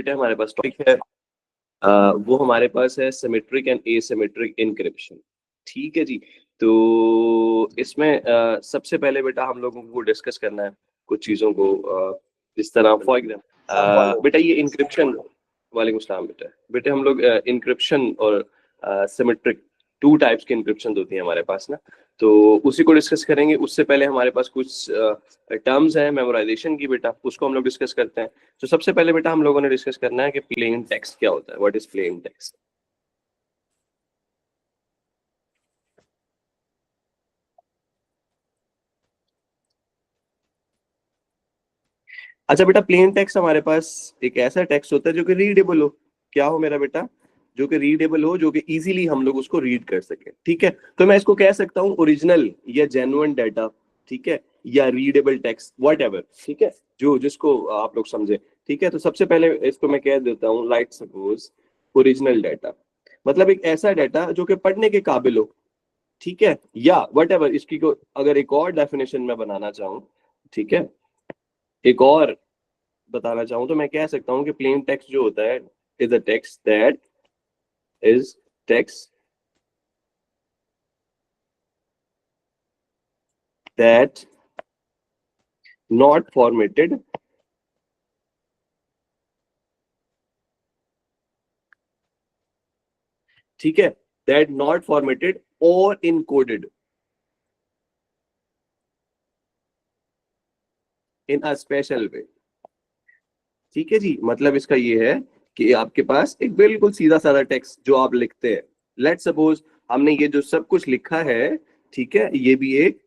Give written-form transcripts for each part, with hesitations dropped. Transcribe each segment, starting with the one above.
बेटा हमारे पास टॉपिक है वो हमारे पास है सिमेट्रिक एंड एसिमेट्रिक इनक्रिप्शन। ठीक है जी। तो इसमें सबसे पहले बेटा हम लोगों को डिस्कस करना है कुछ चीजों को, जिस तरह फॉर एग्जाम्पल बेटा ये इनक्रिप्शन। वालेकुम सलाम बेटा। बेटे हम लोग इनक्रिप्शन और सिमेट्रिक टू टाइप्स के इनक्रिप्शन होती हैं हमारे पास ना, तो उसी को डिस्कस करेंगे। उससे पहले हमारे पास कुछ टर्म्स हैं मेमोराइजेशन की बेटा, उसको हम लोग डिस्कस करते हैं। तो सबसे पहले बेटा हम लोगों ने डिस्कस करना है कि प्लेन टेक्स्ट क्या होता है, व्हाट इज प्लेन टेक्स्ट। अच्छा बेटा, प्लेन टेक्स्ट हमारे पास एक ऐसा टेक्स्ट होता है जो कि रीडेबल हो। क्या हो मेरा बेटा? जो कि रीडेबल हो, जो कि इजीली हम लोग उसको रीड कर सके। ठीक है, तो मैं इसको कह सकता हूँ ओरिजिनल या जेन्युइन डाटा, ठीक है, या रीडेबल टेक्स्ट, व्हाटएवर। ठीक है, जो जिसको आप लोग समझे। ठीक है, तो सबसे पहले इसको मैं कह देता हूँ, लाइक सपोज ओरिजिनल डाटा मतलब एक ऐसा डाटा जो कि पढ़ने के काबिल हो। ठीक है, या व्हाटएवर इसकी को अगर एक और डेफिनेशन में बनाना चाहूँ, ठीक है, एक और बताना चाहूँ तो मैं कह सकता हूँ कि प्लेन टेक्स्ट जो होता है is a text that is text that not formatted ठीक है, दैट नॉट फॉर्मेटेड और इनकोडेड इन अ स्पेशल वे। ठीक है जी, मतलब इसका ये है कि आपके पास एक बिल्कुल सीधा साधा टेक्स्ट जो आप लिखते हैं। लेट्स सपोज हमने ये जो सब कुछ लिखा है, ठीक है, ये भी एक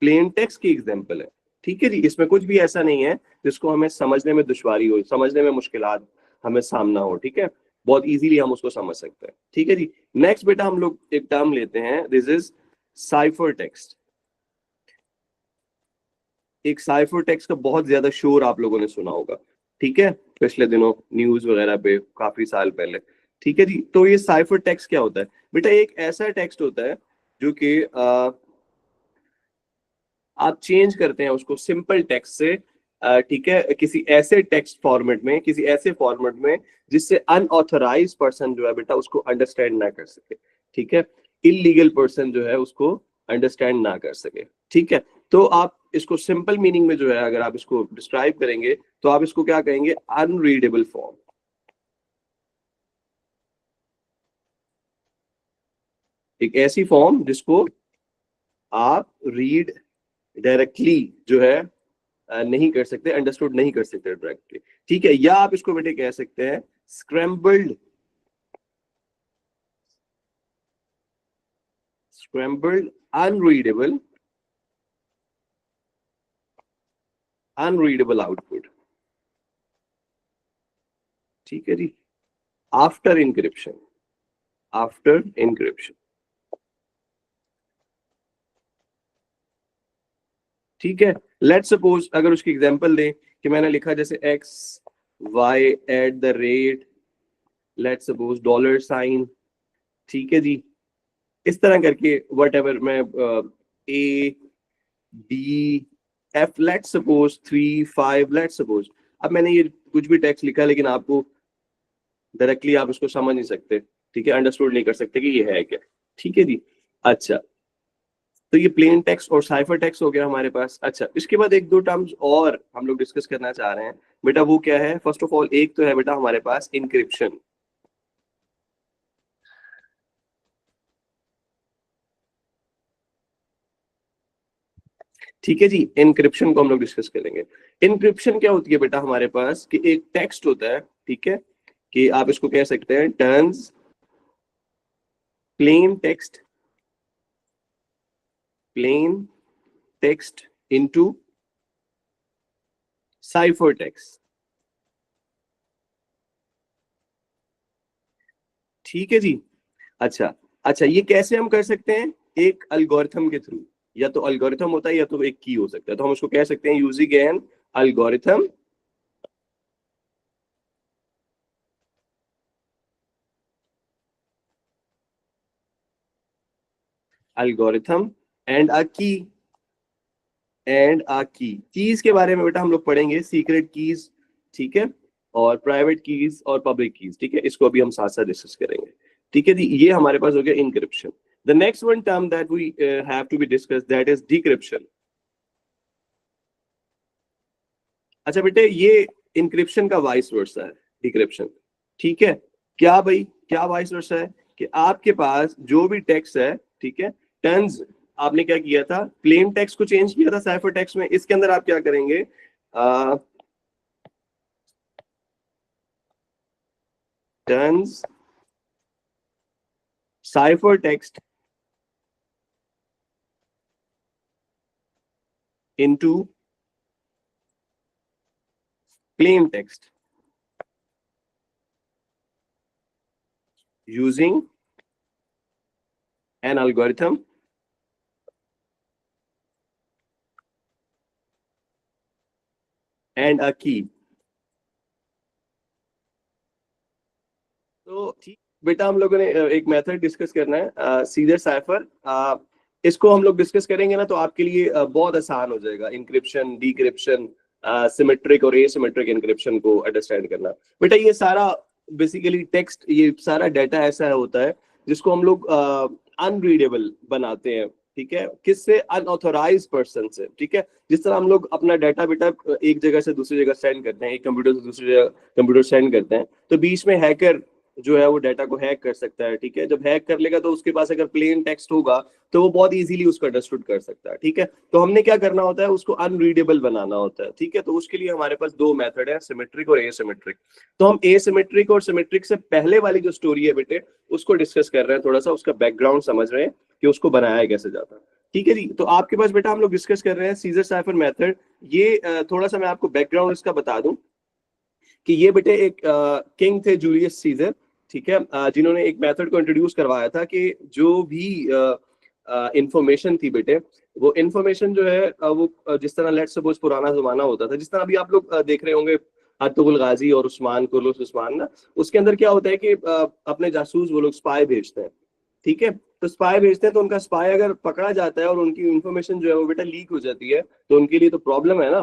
प्लेन टेक्स्ट की एग्जांपल है। ठीक है जी, इसमें कुछ भी ऐसा नहीं है जिसको हमें समझने में दुश्वारी हो, समझने में मुश्किलात हमें सामना हो। ठीक है, बहुत इजीली हम उसको समझ सकते हैं। ठीक है जी। नेक्स्ट बेटा हम लोग एक टर्म लेते हैं, दिस इज साइफर टेक्स्ट। एक साइफर टेक्स्ट का बहुत ज्यादा शोर आप लोगों ने सुना होगा, ठीक है, पिछले दिनों न्यूज वगैरह पे, काफी साल पहले। ठीक है जी, तो ये साइफर टेक्स्ट क्या होता है बेटा? एक ऐसा टेक्स्ट होता है जो कि आप चेंज करते हैं उसको सिंपल टेक्स्ट से, ठीक है, किसी ऐसे टेक्स्ट फॉर्मेट में, किसी ऐसे फॉर्मेट में जिससे अनऑथराइज पर्सन जो है बेटा उसको अंडरस्टैंड ना कर सके। ठीक है, इलीगल पर्सन जो है उसको अंडरस्टैंड ना कर सके। ठीक है, तो आप इसको सिंपल मीनिंग में जो है अगर आप इसको डिस्क्राइब करेंगे तो आप इसको क्या कहेंगे? Unreadable form. एक ऐसी फॉर्म जिसको आप रीड डायरेक्टली जो है नहीं कर सकते, अंडरस्टूड नहीं कर सकते डायरेक्टली। ठीक है, या आप इसको बेटे कह सकते हैं scrambled, scrambled unreadable, unreadable output. ठीक है जी, आफ्टर इंक्रिप्शन, आफ्टर इंक्रिप्शन। ठीक है, लेट सपोज अगर उसकी एग्जांपल दें कि मैंने लिखा जैसे X Y at the rate, let suppose dollar sign. ठीक है जी, इस तरह करके वट एवर मैं A B F, let suppose 3 5, let suppose. अब मैंने ये कुछ भी टेक्स्ट लिखा लेकिन आपको डायरेक्टली आप इसको समझ नहीं सकते, ठीक है, अंडरस्टूड नहीं कर सकते कि ये है क्या। ठीक है जी। अच्छा, तो ये प्लेन टेक्स्ट और साइफर टेक्स्ट हो गया हमारे पास। अच्छा, इसके बाद एक दो टर्म्स और हम लोग डिस्कस करना चाह रहे हैं बेटा, वो क्या है? फर्स्ट ऑफ ऑल एक तो है बेटा हमारे पास इंक्रिप्शन। ठीक है जी, इनक्रिप्शन को हम लोग डिस्कस करेंगे। इनक्रिप्शन क्या होती है बेटा हमारे पास कि एक टेक्स्ट होता है, ठीक है, कि आप इसको कह सकते हैं turns plain text, plain text into cipher text. ठीक है जी। अच्छा, अच्छा, ये कैसे हम कर सकते हैं? एक अल्गोरिथम के थ्रू, या तो अल्गोरिथम होता है या तो एक की हो सकता है, तो हम उसको कह सकते हैं using an algorithm, algorithm and a key, and आ की। कीज के बारे में बेटा हम लोग पढ़ेंगे, सीक्रेट कीज। ठीक है, और प्राइवेट कीज और पब्लिक कीज, ठीक है, इसको अभी हम साथ साथ डिस्कस करेंगे। ठीक है जी, ये हमारे पास हो गया encryption. The next one term that we have to be discuss that is decryption. अच्छा बेटे, ये इनक्रिप्शन का वाइस वर्सा है डिक्रिप्शन। ठीक है, क्या भाई, क्या वाइस वर्सा है कि आपके पास जो भी टेक्स्ट है, ठीक है, टन्स, आपने क्या किया था, प्लेन टेक्स्ट को चेंज किया था साइफर टेक्स्ट में। इसके अंदर आप क्या करेंगे, turns cipher text into plain text using an algorithm and a key। तो ठीक बेटा, हम लोगों ने एक मेथड डिस्कस करना है, सीजर साइफर। इसको हम लोग डिस्कस करेंगे ना, तो आपके लिए बहुत आसान हो जाएगा इंक्रिप्शन, डिक्रिप्शन, सिमेट्रिक और एसिमेट्रिक इंक्रिप्शन को अंडरस्टैंड करना। बेटा ये सारा बेसिकली टेक्स्ट, ये सारा डाटा ऐसा होता है जिसको हम लोग अनरीडेबल बनाते हैं। ठीक है, किससे, अनऑथोराइज पर्सन से। ठीक है, जिस तरह हम लोग अपना डाटा बेटा एक जगह से दूसरी जगह सेंड करते हैं, एक कंप्यूटर से दूसरी जगह कंप्यूटर सेंड करते हैं, तो बीच में हैकर जो है वो डाटा को हैक कर सकता है। ठीक है, जब हैक कर लेगा तो उसके पास अगर प्लेन टेक्स्ट होगा तो वो बहुत इजीली उसको अंडरस्टूड कर सकता है। ठीक है, तो हमने क्या करना होता है, उसको अनरीडेबल बनाना होता है। ठीक है, तो उसके लिए हमारे पास दो मेथड है, सिमेट्रिक और एसिमेट्रिक। तो हम एसिमेट्रिक और सिमेट्रिक से पहले वाली जो स्टोरी है बेटे, उसको डिस्कस कर रहे हैं, थोड़ा सा उसका बैकग्राउंड समझ रहे हैं कि उसको बनाया कैसे जाता है। ठीक है जी, तो आपके पास बेटा हम लोग डिस्कस कर रहे हैं सीजर साइफर मेथड। ये थोड़ा सा मैं आपको बैकग्राउंड इसका बता दूं कि ये बेटे एक किंग थे, जूलियस सीजर। ठीक है, जिन्होंने एक मेथड को इंट्रोड्यूस करवाया था कि जो भी इंफॉर्मेशन थी बेटे, वो इंफॉर्मेशन जो है वो जिस तरह लेट्स सपोज पुराना जमाना होता था, जिस तरह अभी आप लोग देख रहे होंगे अतुल गाजी और उस्मान कुर्लुस उस्मान ना, उसके अंदर क्या होता है कि अपने जासूस वो लोग स्पाई भेजते हैं। ठीक है, तो स्पाई भेजते हैं, तो उनका स्पाई अगर पकड़ा जाता है और उनकी इंफॉर्मेशन जो है वो बेटा लीक हो जाती है, तो उनके लिए तो प्रॉब्लम है ना।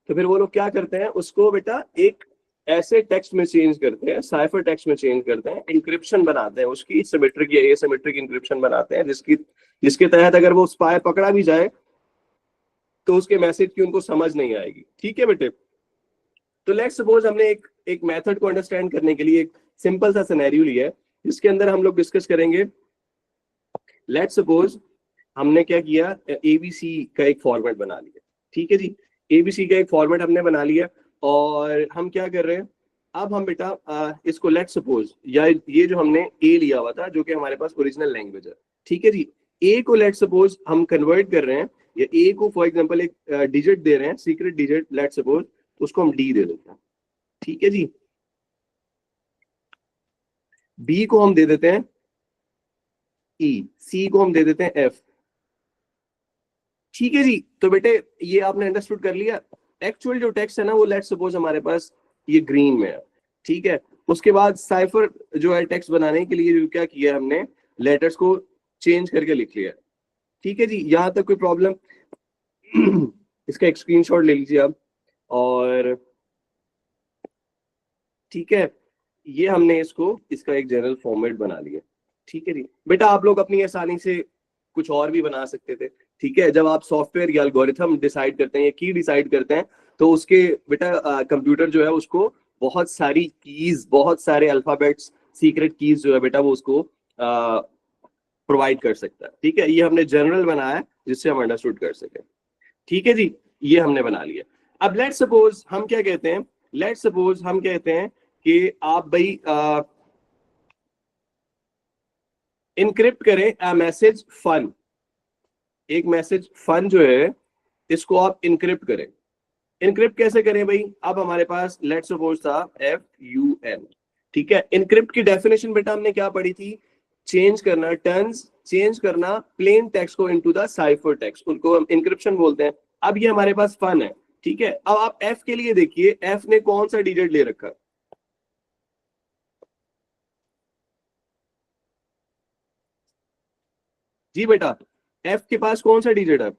तो फिर वो लोग क्या करते हैं, उसको बेटा एक ऐसे टेक्स्ट में चेंज करते हैं, साइफर टेक्स्ट में चेंज करते हैं, इंक्रिप्शन बनाते हैं उसकी, सिमेट्रिक या एसिमेट्रिक इंक्रिप्शन बनाते हैं, जिसके तहत अगर वो स्पाई पकड़ा भी जाए तो उसके मैसेज की उनको समझ नहीं आएगी। ठीक है बेटे, तो लेट्स सपोज हमने एक मेथड को अंडरस्टैंड करने के लिए एक सिंपल सा सिनेरियो लिया है, जिसके अंदर हम लोग डिस्कस करेंगे। लेट्स सपोज हमने क्या किया, एबीसी का एक फॉर्मेट बना लिया। ठीक है जी, एबीसी का एक फॉर्मेट हमने बना लिया, और हम क्या कर रहे हैं, अब हम बेटा इसको लेट्स सपोज, या ये जो हमने ए लिया हुआ था जो कि हमारे पास ओरिजिनल लैंग्वेज है। ठीक है जी, ए को लेट्स सपोज हम कन्वर्ट कर रहे हैं, या ए को फॉर एग्जांपल एक डिजिट दे रहे हैं, सीक्रेट डिजिट, लेट्स सपोज उसको हम डी दे देते हैं। ठीक है जी, बी को हम दे देते हैं ई, सी को हम दे देते हैं एफ। ठीक है जी, तो बेटे ये आपने अंडरस्टूड कर लिया। एक्चुअल जो टेक्स्ट है ना, वो लेट्स सपोज हमारे पास ये ग्रीन में है। ठीक है, उसके बाद साइफर जो है टेक्स्ट बनाने के लिए जो क्या किया हमने, लेटर्स को चेंज करके लिख लिया। ठीक है जी, यहां तक कोई प्रॉब्लम? इसका एक स्क्रीनशॉट ले लीजिए आप। और ठीक है, ये हमने इसको, इसका एक जनरल फॉर्मेट बना लिया। ठीक है जी बेटा, आप लोग अपनी आसानी से कुछ और भी बना सकते थे। ठीक है, जब आप सॉफ्टवेयर या एल्गोरिथम डिसाइड करते हैं या की डिसाइड करते हैं, तो उसके बेटा कंप्यूटर जो है उसको बहुत सारी कीज, बहुत सारे अल्फाबेट्स, सीक्रेट कीज जो है बेटा वो उसको प्रोवाइड कर सकता है। ठीक है, ये हमने जनरल बनाया है जिससे हम अंडरस्टूड कर सके। ठीक है जी, ये हमने बना लिया। अब लेट्स सपोज हम क्या कहते हैं, लेट्स सपोज हम कहते हैं कि आप भाई इनक्रिप्ट करें अ मैसेज फन। एक मैसेज फन जो है, इसको आप इनक्रिप्ट करें। इनक्रिप्ट कैसे करें भाई, अब हमारे पास लेट्स सपोज था FUN। ठीक है, इनक्रिप्ट की डेफिनेशन बेटा हमने क्या पढ़ी थी, चेंज करना टर्न्स, चेंज करना प्लेन टेक्स्ट को इनटू द साइफर टेक्स्ट, उनको हम इनक्रिप्शन बोलते हैं। अब ये हमारे पास फन है। ठीक है, अब आप एफ के लिए देखिए, एफ ने कौन सा डिजिट ले रखा है? जी बेटा, एफ के पास कौन सा डिजिट है?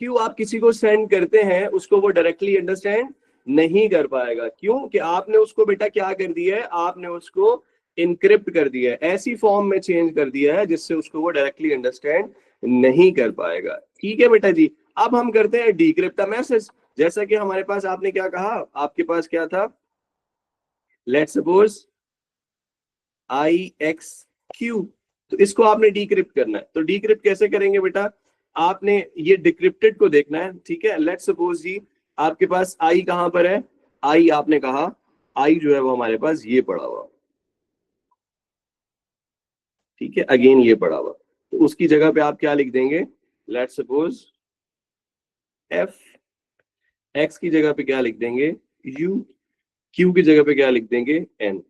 क्यू आप किसी को सेंड करते हैं उसको वो डायरेक्टली अंडरस्टैंड नहीं कर पाएगा। क्यों? कि आपने उसको बेटा क्या कर दिया है, आपने उसको इनक्रिप्ट कर दिया है, ऐसी फॉर्म में चेंज कर दिया है जिससे उसको वो डायरेक्टली अंडरस्टैंड नहीं कर पाएगा। ठीक है बेटा जी। अब हम करते हैं डिक्रिप्ट अ मैसेज। जैसा कि हमारे पास आपने क्या कहा, आपके पास क्या था, लेट्स सपोज IXQ, तो इसको आपने डिक्रिप्ट करना है। तो डिक्रिप्ट कैसे करेंगे बेटा, आपने ये डिक्रिप्टेड को देखना है। ठीक है, लेट्स सपोज जी आपके पास आई कहां पर है, आई आपने कहा आई जो है वो हमारे पास ये पड़ा हुआ, ठीक है, अगेन ये पड़ा हुआ, तो उसकी जगह पे आप क्या लिख देंगे, लेट्स सपोज F, X की जगह पे क्या लिख देंगे U, Q की जगह पे क्या लिख देंगे N।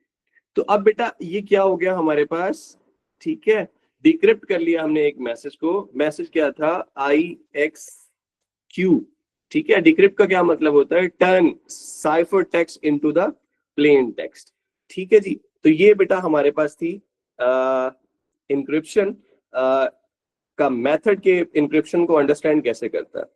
तो अब बेटा ये क्या हो गया हमारे पास, ठीक है, डिक्रिप्ट कर लिया हमने एक मैसेज को। मैसेज क्या था, IXQ। ठीक है, डिक्रिप्ट का क्या मतलब होता है, turn cipher text into the plain text. ठीक है जी। तो ये बेटा हमारे पास थी इंक्रिप्शन का मेथड, के इंक्रिप्शन को अंडरस्टैंड कैसे करता है।